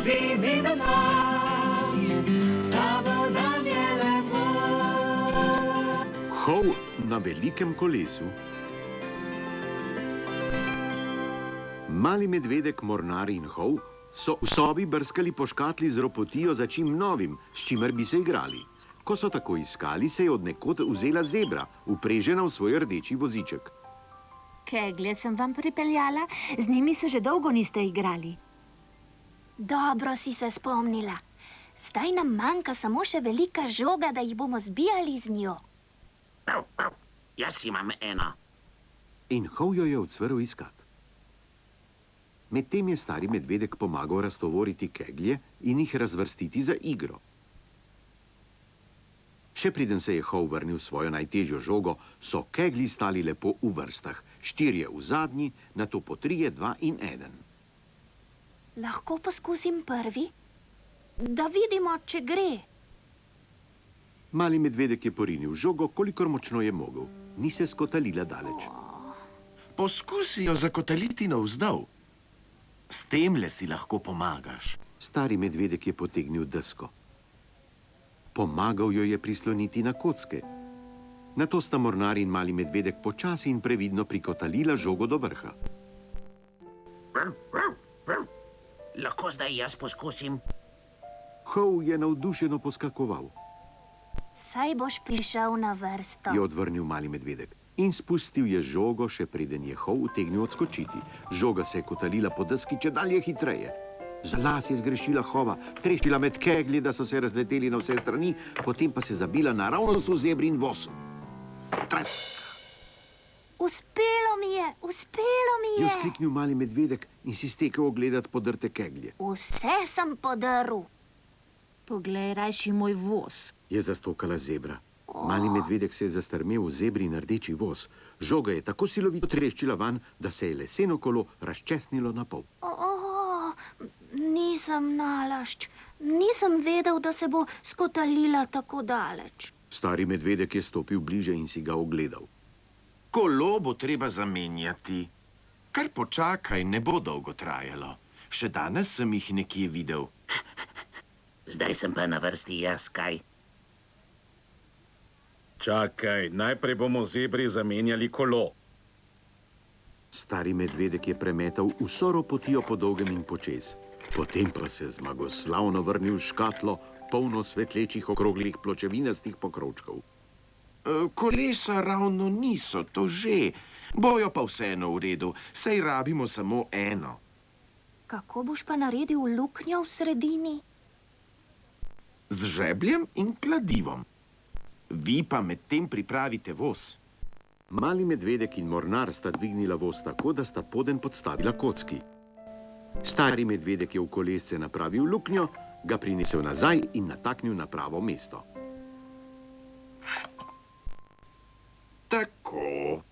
Primi do nas, s tabo nam je lepo. Hov na velikem kolesu. Mali medvedek, Mornar in Hov so v sobi brskali po škatli z ropotijo za čim novim, s čimer bi se igrali. Ko so tako iskali, se je od nekod vzela zebra, uprežena v svoj rdeči voziček. Keglje sem vam pripeljala, z njimi se že dolgo niste igrali. Dobro si se spomnila. Zdaj nam manjka samo še velika žoga, da jih bomo zbijali z njo. Jaz imam eno. In Hov jo je odsvrl iskat. Medtem je stari medvedek pomagal raztovoriti keglje in jih razvrstiti za igro. Še preden se je Hov vrnil svojo najtežjo žogo, so kegli stali lepo v vrstah. 4 v zadnji, nato po 3, 2 in 1. Lahko poskusim prvi? Da vidimo, če gre. Mali medvedek je porinil žogo, kolikor močno je mogel. Ni se skotalila daleč. Poskusi jo zakotaliti navzdol. S temle si lahko pomagaš. Stari medvedek je potegnil desko. Pomagal jo je prisloniti na kocke. Nato sta Mornar in mali medvedek počasi in previdno prikotalila žogo do vrha. Lahko zdaj jaz poskusim? Hov je navdušeno poskakoval. Saj boš prišel na vrsto. Je odvrnil mali medvedek in spustil je žogo, še preden je Hov utegnil odskočiti. Žoga se je kotalila po deski čedalje hitreje. Za las je zgrešila Hova, treščila med keglji, da so se razleteli na vse strani, potem pa se zabila naravnost v zebrin voz. Tresk! Uspelo mi je, uspelo mi Je je. vzkliknil mali medvedek in si stekel ogledati podrte keglje. Vse sem podrl. Poglej, rajši moj voz. Je zastokala zebra. Mali medvedek se je zastrmel v zebrin rdeči voz. Žoga je tako silovito treščila van, da se je leseno kolo razčesnilo na pol. Nisem nalašč. Nisem vedel, da se bo skotalila tako daleč. Stari medvedek je stopil bliže in si ga ogledal. Kolo bo treba zamenjati. Kar počakaj, ne bo dolgo trajalo. Še danes sem jih nekje videl. Zdaj sem pa na vrsti jaz, kaj? Čakaj, najprej bomo zebri zamenjali kolo. Stari medvedek je premetal vso ropotijo po dolgem in počez. Potem pa se zmagoslavno vrnil v škatlo, polno svetlečih okroglih pločevinastih pokrovčkov. Kolesa ravno niso, to že. Bojo pa vseeno v redu, saj rabimo samo eno. Kako boš pa naredil luknjo v sredini? Z žebljem in kladivom. Vi pa medtem pripravite voz. Mali medvedek in Mornar sta dvignila voz tako, da sta poden podstavila kocki. Stari medvedek je v kolesce napravil luknjo, ga prinesel nazaj in nataknil na pravo mesto. Tako.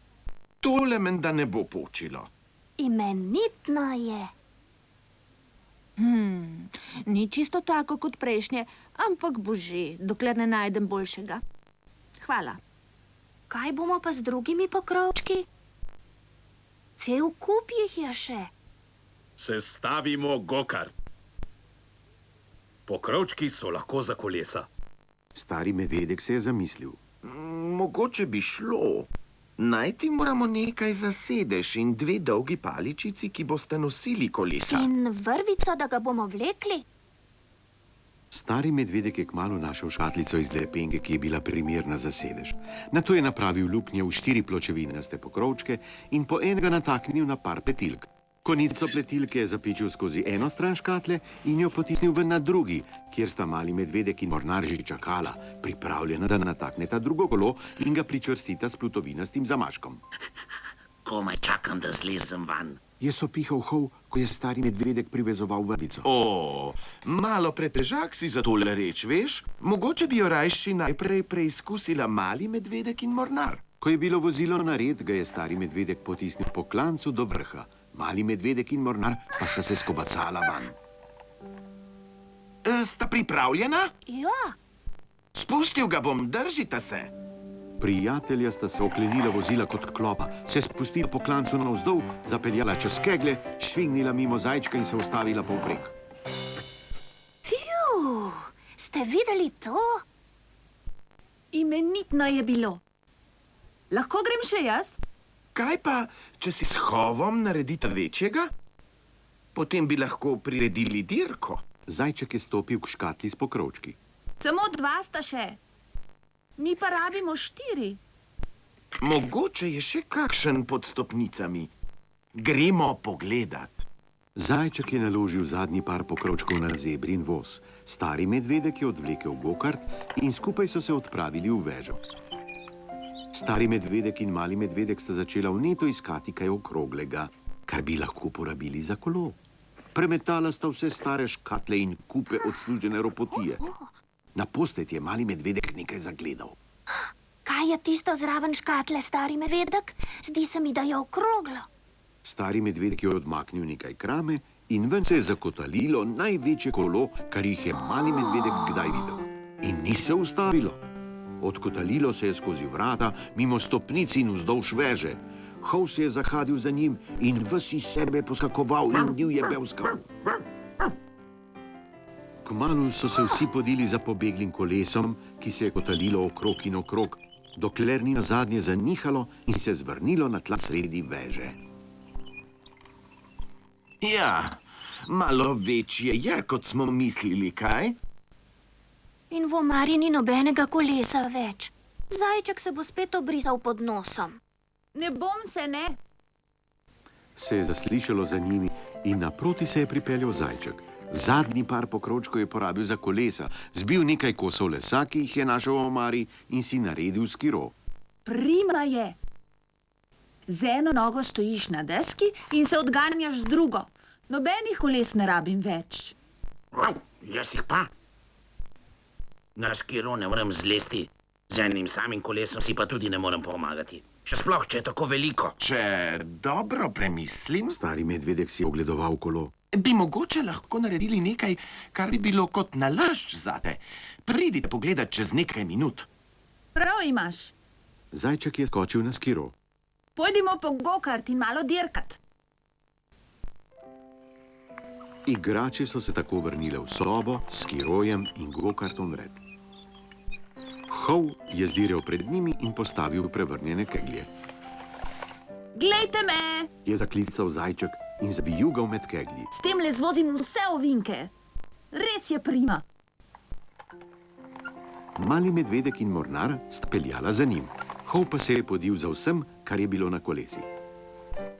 Tole menda ne bo počilo. Imenitno je. Ni čisto tako kot prejšnje, ampak bo že, dokler ne najdem boljšega. Hvala. Kaj bomo pa z drugimi pokrovčki? Cel kup jih je še. Sestavimo gokart. Pokrovčki so lahko za kolesa. Stari medvedek se je zamislil. Mogoče bi šlo. Najti moramo nekaj za sedež in 2 dolgi paličici, ki boste nosili kolesa. In vrvico, da ga bomo vlekli? Stari medvedek je kmalu našel škatlico iz lepenke, ki je bila primerna za sedež. Nato je napravil luknje v 4 pločevinaste pokrovčke in po enega nataknil na par petilk. Konico pletilke je zapičil skozi eno stran škatle in jo potisnil ven na drugi, kjer sta mali medvedek in Mornar že čakala, pripravljena, da natakneta drugo kolo in ga pričvrstita s plutovinastim zamaškom. Komaj čakam, da zlezem van. Je sopihal Hov, ko je stari medvedek privezoval vrvico. Malo pretežak si za tole reč, veš? Mogoče bi jo rajši najprej preizkusila mali medvedek in Mornar. Ko je bilo vozilo nared, ga je stari medvedek potisnil po klancu do vrha. Mali medvedek in Mornar pa sta se skobacala van. Sta pripravljena? Ja. Spustil ga bom, držite se. Prijatelja sta se oklenila vozila kot klopa, se spustila po klancu navzdol, zapeljala čez keglje, švignila mimo zajčka in se ustavila povprek. Ste videli to? Imenitno je bilo. Lahko grem še jaz? Kaj pa, če si s hovom naredita večjega? Potem bi lahko priredili dirko. Zajček je stopil k škatli s pokrovčki. Samo 2 sta še. Mi pa rabimo 4. Mogoče je še kakšen pod stopnicami. Gremo pogledat. Zajček je naložil zadnji par pokrovčkov na zebrin voz. Stari medvedek je odvlekel gokart in skupaj so se odpravili v vežo. Stari medvedek in mali medvedek sta začela vneto iskati kaj okroglega, kar bi lahko porabili za kolo. Premetala sta vse stare škatle in kupe odslužene ropotije. Naposled je mali medvedek nekaj zagledal. Kaj je tisto zraven škatle, stari medvedek? Zdi se mi, da je okroglo. Stari medvedek je odmaknil nekaj krame in ven se je zakotalilo največje kolo, kar jih je mali medvedek kdaj videl. In ni se ustavilo. Odkotalilo se je skozi vrata, mimo stopnic in vzdolž veže. Hov se je zahadil za njim in ves iz sebe poskakoval in divje bevskal. Kmalu so se vsi podili za pobeglim kolesom, ki se je kotalilo okrog in okrog, dokler ni nazadnje zanihalo in se zvrnilo na tla sredi veže. Ja, malo večje je, kot smo mislili, kaj? In v omari ni nobenega kolesa več. Zajček se bo spet obrizal pod nosom. Ne bom se, ne. Se je zaslišalo za njimi in naproti se je pripeljal zajček. Zadnji par pokrovčkov je porabil za kolesa, zbil nekaj kosov lesa, ki jih je našel v omari in si naredil skiro. Prima je. Z eno nogo stojiš na deski in se odganjaš z drugo. Nobenih koles ne rabim več. Jaz jih pa. Na skiro ne morem zlesti. Z enim samim kolesom si pa tudi ne morem pomagati. Še sploh, če je tako veliko. Če dobro premislim, Stari medvedek si je ogledoval kolo. bi mogoče lahko naredili nekaj, kar bi bilo kot nalašč zate. Pridite pogledat čez nekaj minut. Prav imaš. Zajček je skočil na skiro. Pojdimo po gokart in malo dirkat. Igrače so se tako vrnile v sobo s skirojem in gokartom vred. Hov je zdirel pred njimi in postavil prevrnjene keglje. Glejte me! Je zaklical zajček in zavijugal med keglji. S tem le zvozim vse ovinke. Res je prima. Mali medvedek in mornar sta peljala za njim. Hov pa se je podil za vsem, kar je bilo na kolesi.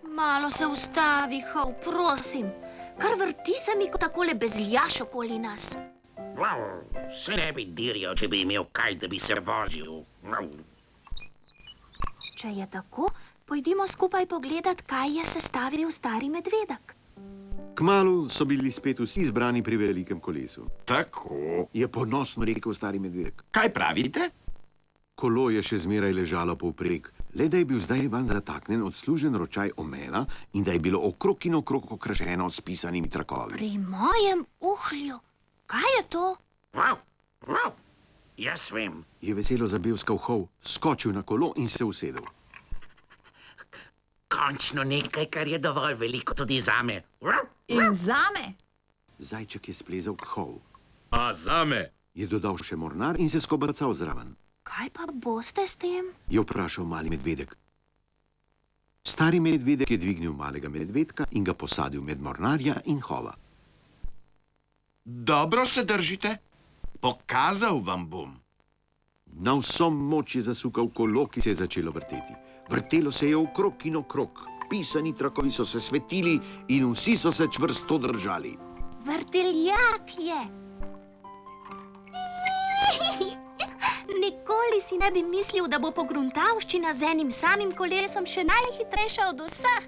Malo se ustavi, Hov, prosim. Kar vrti se mi, ko takole bezljaš okoli nas. Se ne bi dirjal, če bi imel kaj, da bi se vozil. Če je tako, pojdimo skupaj pogledat, kaj je sestavil stari medvedek. Kmalu so bili spet vsi zbrani pri velikem kolesu. Tako. Je ponosno rekel stari medvedek. Kaj pravite? Kolo je še zmeraj ležalo povprek, le da je bil zdaj van zataknen odslužen ročaj omela in da je bilo okrog in okrog okrašeno s pisanimi trakovi. Pri mojem uhlju. Kaj je to? Jaz vem. Je veselo zabevskal Hov, skočil na kolo in se usedel. Končno nekaj, kar je dovolj veliko tudi zame. In zame? Zajček je splezal k Hov. A zame? Je dodal še mornar in se skobacal zraven. Kaj pa boste s tem? Je vprašal mali medvedek. Stari medvedek je dvignil malega medvedka in ga posadil med mornarja in Hova. Dobro se držite. Pokazal vam bom. Na vso moč je zasukal kolo, ki se je začelo vrteti. Vrtelo se je okrog in okrog. Pisani trakovi so se svetili in vsi so se čvrsto držali. Vrteljak je. Nikoli si ne bi mislil, da bo pogruntavščina z enim samim kolesom še najhitrejša od vseh.